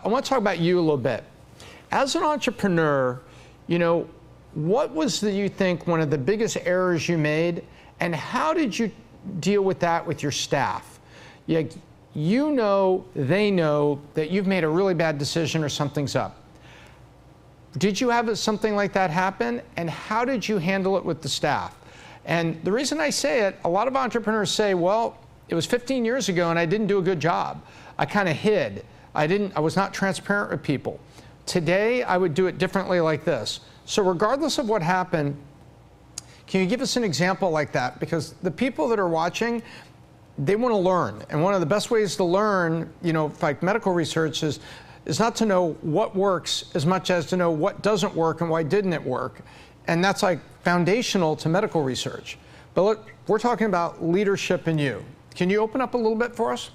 I want to talk about you a little bit. As an entrepreneur, what was you think one of the biggest errors you made, and how did you deal with that with your staff? They know that you've made a really bad decision or something's up. Did you have something like that happen, and how did you handle it with the staff? And the reason I say it, a lot of entrepreneurs say, well, it was 15 years ago and I didn't do a good job. I kind of hid. I was not transparent with people. Today, I would do it differently like this. So regardless of what happened, can you give us an example like that? Because the people that are watching, they want to learn. And one of the best ways to learn, like medical research is not to know what works as much as to know what doesn't work and why didn't it work. And that's like foundational to medical research. But we're talking about leadership in you. Can you open up a little bit for us?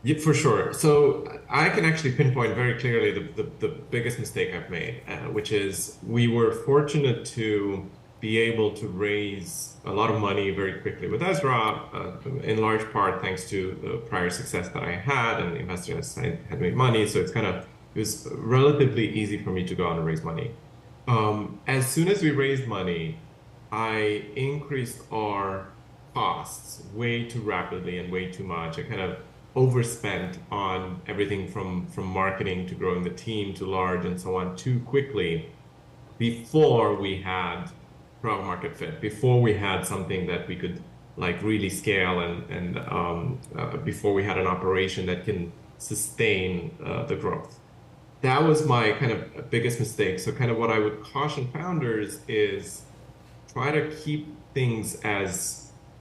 Yeah, for sure. So I can actually pinpoint very clearly the biggest mistake I've made, which is we were fortunate to be able to raise a lot of money very quickly with Ezra, in large part thanks to the prior success that I had and the investors I had made money. So it was relatively easy for me to go out and raise money. As soon as we raised money, I increased our costs way too rapidly and way too much. I kind of overspent on everything from marketing to growing the team to large and so on too quickly before we had product market fit, before we had something that we could really scale and before we had an operation that can sustain the growth. That was my kind of biggest mistake. So kind of what I would caution founders is try to keep things as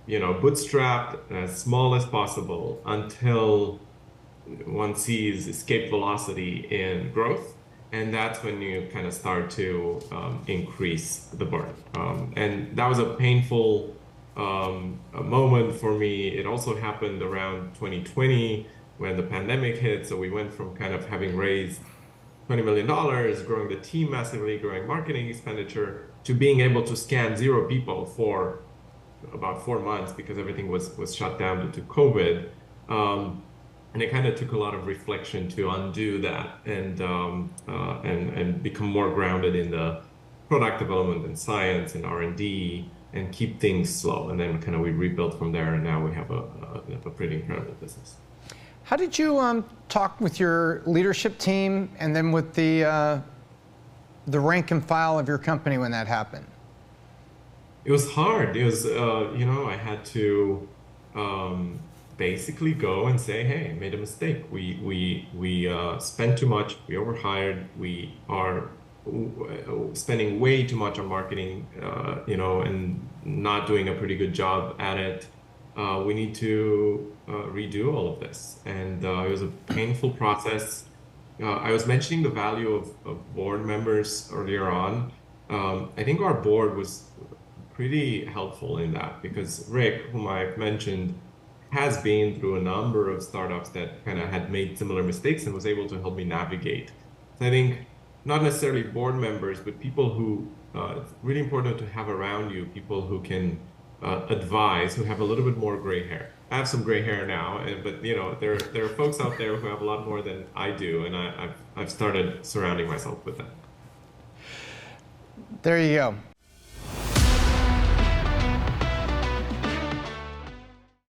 bootstrapped, as small as possible until one sees escape velocity in growth. And that's when you kind of start to increase the burn. And that was a painful moment for me. It also happened around 2020 when the pandemic hit. So we went from kind of having raised $20 million, growing the team massively, growing marketing expenditure, to being able to scan 0 people for about 4 months because everything was shut down due to COVID. And it kind of took a lot of reflection to undo that and become more grounded in the product development and science and R&D and keep things slow. And then kind of we rebuilt from there, and now we have a pretty incredible business. How did you talk with your leadership team and then with the rank and file of your company when that happened? It was hard. It was, I had to basically go and say, hey, I made a mistake. We spent too much. We overhired. We are spending way too much on marketing, and not doing a pretty good job at it. We need to redo all of this. And it was a painful process. I was mentioning the value of board members earlier on. I think our board was pretty helpful in that because Rick, whom I've mentioned, has been through a number of startups that kind of had made similar mistakes and was able to help me navigate. So I think not necessarily board members, but people who, it's really important to have around you, people who can advise, who have a little bit more gray hair. I have some gray hair now, but there are folks out there who have a lot more than I do, and I've started surrounding myself with that. There you go.